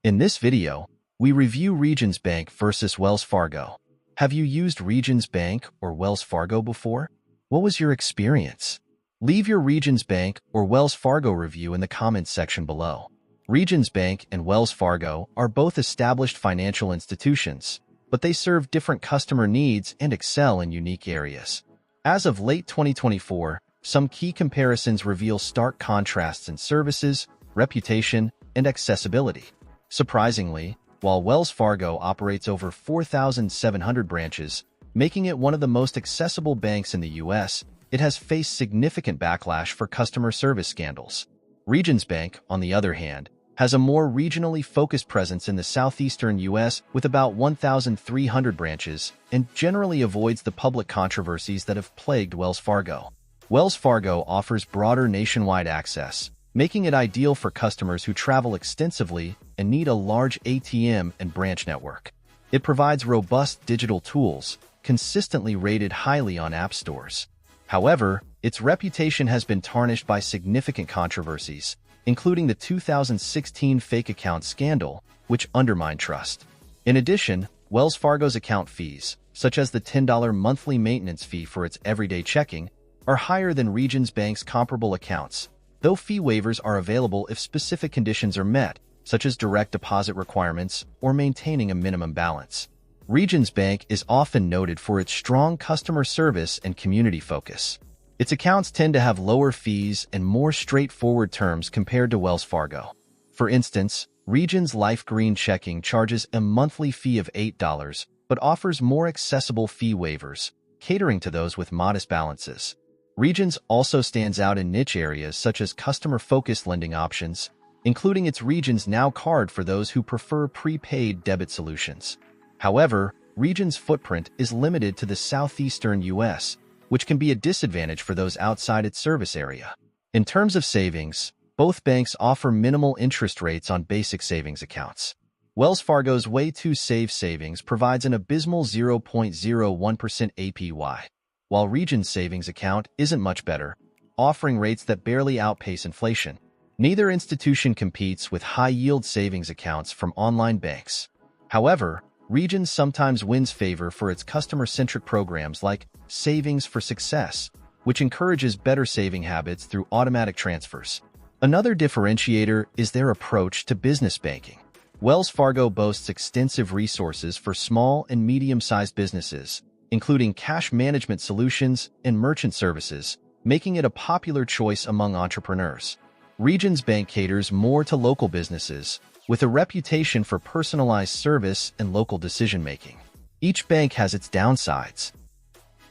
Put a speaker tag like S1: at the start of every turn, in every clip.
S1: In this video, we review Regions Bank versus Wells Fargo. Have you used Regions Bank or Wells Fargo before? What was your experience? Leave your Regions Bank or Wells Fargo review in the comments section below. Regions Bank and Wells Fargo are both established financial institutions, but they serve different customer needs and excel in unique areas. As of late 2024, some key comparisons reveal stark contrasts in services, reputation, and accessibility. Surprisingly, while Wells Fargo operates over 4,700 branches, making it one of the most accessible banks in the U.S., it has faced significant backlash for customer service scandals. Regions Bank, on the other hand, has a more regionally focused presence in the southeastern U.S. with about 1,300 branches and generally avoids the public controversies that have plagued Wells Fargo. Wells Fargo offers broader nationwide access, making it ideal for customers who travel extensively and need a large ATM and branch network. It provides robust digital tools, consistently rated highly on app stores. However, its reputation has been tarnished by significant controversies, including the 2016 fake account scandal, which undermined trust. In addition, Wells Fargo's account fees, such as the $10 monthly maintenance fee for its everyday checking, are higher than Regions Bank's comparable accounts, though fee waivers are available if specific conditions are met, such as direct deposit requirements or maintaining a minimum balance. Regions Bank is often noted for its strong customer service and community focus. Its accounts tend to have lower fees and more straightforward terms compared to Wells Fargo. For instance, Regions Life Green Checking charges a monthly fee of $8, but offers more accessible fee waivers, catering to those with modest balances. Regions also stands out in niche areas such as customer-focused lending options, including its Regions Now card for those who prefer prepaid debit solutions. However, Regions' footprint is limited to the southeastern U.S., which can be a disadvantage for those outside its service area. In terms of savings, both banks offer minimal interest rates on basic savings accounts. Wells Fargo's Way to Save Savings provides an abysmal 0.01% APY, while Regions' savings account isn't much better, offering rates that barely outpace inflation. Neither institution competes with high-yield savings accounts from online banks. However, Regions sometimes wins favor for its customer-centric programs like Savings for Success, which encourages better saving habits through automatic transfers. Another differentiator is their approach to business banking. Wells Fargo boasts extensive resources for small and medium-sized businesses, including cash management solutions and merchant services, making it a popular choice among entrepreneurs. Regions Bank caters more to local businesses, with a reputation for personalized service and local decision-making. Each bank has its downsides.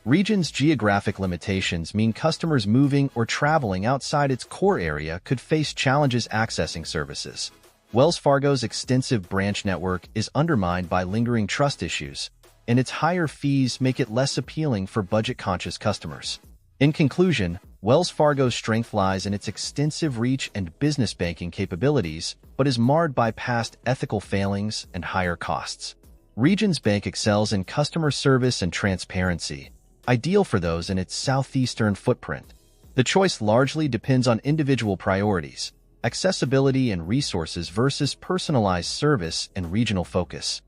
S1: Regions' geographic limitations mean customers moving or traveling outside its core area could face challenges accessing services. Wells Fargo's extensive branch network is undermined by lingering trust issues, and its higher fees make it less appealing for budget-conscious customers. In conclusion, Wells Fargo's strength lies in its extensive reach and business banking capabilities, but is marred by past ethical failings and higher costs. Regions Bank excels in customer service and transparency, ideal for those in its southeastern footprint. The choice largely depends on individual priorities, accessibility and resources versus personalized service and regional focus.